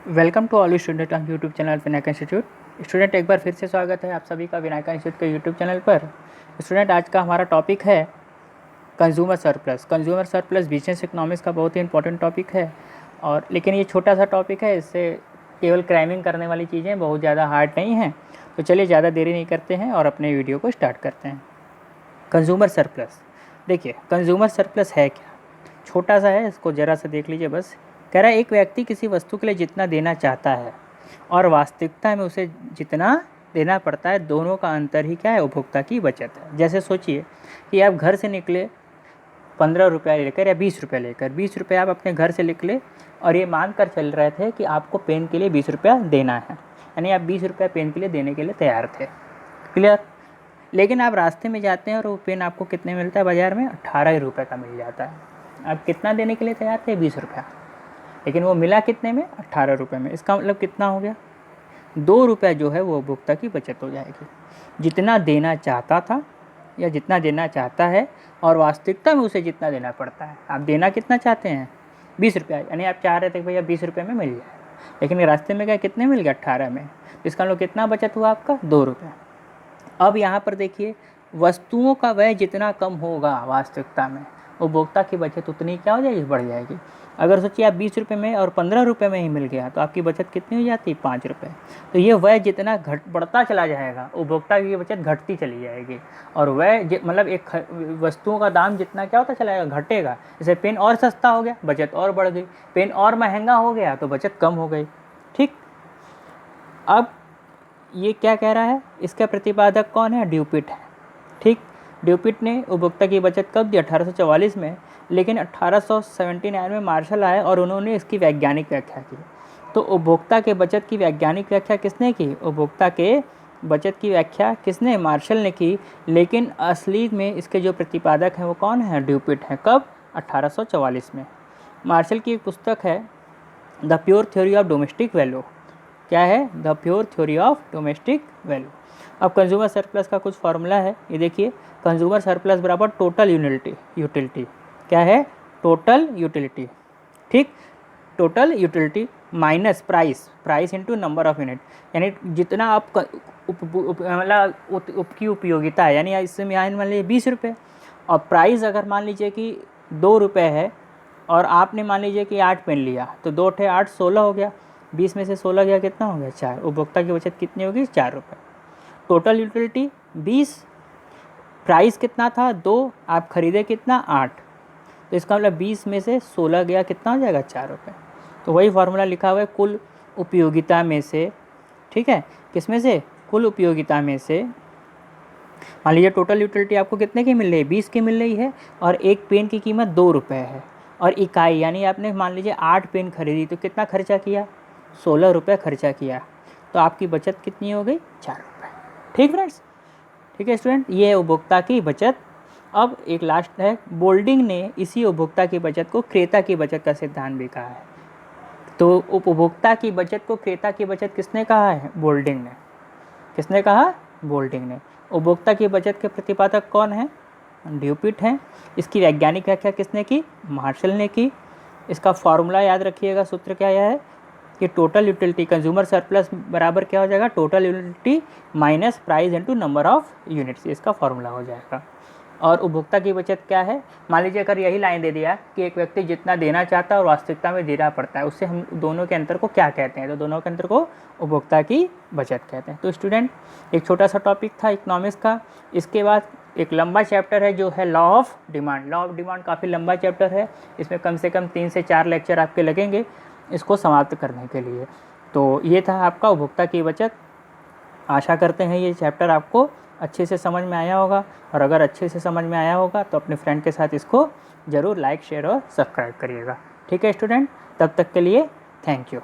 Welcome to all student on YouTube channel Vinayak institute. Student एक बार फिर से स्वागत है आप सभी का विनायक इंस्टीट्यूट के यूट्यूब चैनल पर। स्टूडेंट आज का हमारा टॉपिक है consumer surplus. Consumer surplus business economics का बहुत ही इंपॉर्टेंट टॉपिक है और लेकिन ये छोटा सा टॉपिक है, इससे केवल क्राइमिंग करने वाली चीज़ें बहुत ज़्यादा हार्ड नहीं हैं। तो चलिए ज़्यादा देरी नहीं करते हैं और अपने वीडियो को स्टार्ट करते हैं। कंज्यूमर सरप्लस, देखिए कंज्यूमर सरप्लस है क्या, छोटा सा है, इसको ज़रा सा देख लीजिए बस। कह रहा है एक व्यक्ति किसी वस्तु के लिए जितना देना चाहता है और वास्तविकता में उसे जितना देना पड़ता है, दोनों का अंतर ही क्या है, उपभोक्ता की बचत है। जैसे सोचिए कि आप घर से निकले 15 रुपया लेकर या 20 रुपया लेकर, 20 रुपये आप अपने घर से निकले और ये मान कर चल रहे थे कि आपको पेन के लिए 20 रुपया देना है, यानी आप 20 रुपया पेन के लिए देने के लिए तैयार थे। क्लियर? लेकिन आप रास्ते में जाते हैं और वो पेन आपको कितने मिलता है बाज़ार में, 18 रुपये का मिल जाता है। आप कितना देने के लिए तैयार थे, 20 रुपया, लेकिन वो मिला कितने में, 18 रुपये में। इसका मतलब कितना हो गया, 2 रुपये जो है वो उपभोक्ता की बचत हो जाएगी। जितना देना चाहता था या जितना देना चाहता है और वास्तविकता में उसे जितना देना पड़ता है। आप देना कितना चाहते हैं, 20 रुपया, यानी आप चाह रहे थे भैया 20 रुपये में मिल जाए, लेकिन रास्ते में क्या कितने मिल गया, 18 में। इसका मतलब कितना बचत हुआ आपका, 2 रुपये। अब यहाँ पर देखिए, वस्तुओं का व्यय जितना कम होगा वास्तविकता में, उपभोक्ता की बचत उतनी क्या हो जाएगी, बढ़ जाएगी। अगर सोचिए आप 20 रुपये में और 15 रुपये में ही मिल गया तो आपकी बचत कितनी हो जाती है, 5 रुपये। तो ये व्यय जितना बढ़ता चला जाएगा, उपभोक्ता की बचत घटती चली जाएगी। और व्यय मतलब एक वस्तुओं का दाम जितना क्या होता चला जाएगा, घटेगा। जैसे पेन और सस्ता हो गया, बचत और बढ़ गई, पेन और महंगा हो गया तो बचत कम हो गई। ठीक, अब ये क्या कह रहा है, इसका प्रतिपादक कौन है, ड्यूपिट है। ठीक, ड्यूपिट ने उपभोक्ता की बचत कब दी, 1844 में, लेकिन 1879 में मार्शल आए और उन्होंने इसकी वैज्ञानिक व्याख्या की। तो उपभोक्ता के बचत की वैज्ञानिक व्याख्या किसने की, उपभोक्ता के बचत की व्याख्या किसने, मार्शल ने की। लेकिन असली में इसके जो प्रतिपादक हैं वो कौन है, ड्यूपिट हैं। कब, 1844 में। मार्शल की एक पुस्तक है the pure theory of domestic value. क्या है, the pure theory of domestic value. अब कंज्यूमर सरप्लस का कुछ फार्मूला है, ये देखिए, कंज्यूमर सरप्लस बराबर टोटल यूटिलिटी। क्या है, टोटल यूटिलिटी। ठीक, total utility minus price into number of unit, यानी जितना आप मतलब की उपयोगिता है, यानी इसमें यहाँ मान लीजिए 20 रुपये, और प्राइस अगर मान लीजिए कि 2 रुपये है और आपने मान लीजिए कि 8 पेन लिया तो 2 × 8 16 हो गया, 20 में से 16 गया, कितना हो गया, 4। उपभोक्ता की बचत कितनी होगी, 4 रुपये। टोटल यूटिलिटी 20, प्राइस कितना था 2, आप खरीदे कितना, 8, तो इसका मतलब 20 में से 16 गया, कितना हो जाएगा, 4 रुपये। तो वही फार्मूला लिखा हुआ है, कुल उपयोगिता में से, ठीक है, किस में से, कुल उपयोगिता में से। मान लीजिए टोटल यूटिलिटी आपको कितने की मिल रही है, 20 की मिल रही है, और एक पेन की कीमत 2 रुपये है, और इकाई यानी आपने मान लीजिए 8 पेन खरीदी तो कितना खर्चा किया, 16 रुपये खर्चा किया, तो आपकी बचत कितनी हो गई, 4 रुपये। ठीक फ्रेंड्स, ठीक है स्टूडेंट, ये है उपभोक्ता की बचत। अब एक लास्ट है, बोल्डिंग ने इसी उपभोक्ता की बचत को क्रेता की बचत का सिद्धांत भी कहा है। तो उपभोक्ता की बचत को क्रेता की बचत किसने कहा है, बोल्डिंग ने। किसने कहा, बोल्डिंग ने। उपभोक्ता की बचत के प्रतिपादक कौन है, ड्यूपिट हैं। इसकी वैज्ञानिक व्याख्या किसने की, मार्शल ने की। इसका फॉर्मूला याद रखिएगा, सूत्र क्या है कि टोटल यूटिलिटी कंज्यूमर सरप्लस बराबर क्या हो जाएगा, total utility minus price into number of units, इसका फॉर्मूला हो जाएगा। और उपभोक्ता की बचत क्या है, मान लीजिए अगर यही लाइन दे दिया कि एक व्यक्ति जितना देना चाहता है और वास्तविकता में देना पड़ता है, उससे हम दोनों के अंतर को क्या कहते हैं, तो दोनों के अंतर को उपभोक्ता की बचत कहते हैं। तो स्टूडेंट, एक छोटा सा टॉपिक था इकोनॉमिक्स का। इसके बाद एक लंबा चैप्टर है जो है law of demand. Law of demand काफ़ी लंबा चैप्टर है, इसमें कम से कम 3 से 4 लेक्चर आपके लगेंगे इसको समाप्त करने के लिए। तो ये था आपका उपभोक्ता की बचत। आशा करते हैं ये चैप्टर आपको अच्छे से समझ में आया होगा, और अगर अच्छे से समझ में आया होगा तो अपने फ्रेंड के साथ इसको ज़रूर लाइक, शेयर और सब्सक्राइब करिएगा। ठीक है स्टूडेंट, तब तक के लिए थैंक यू।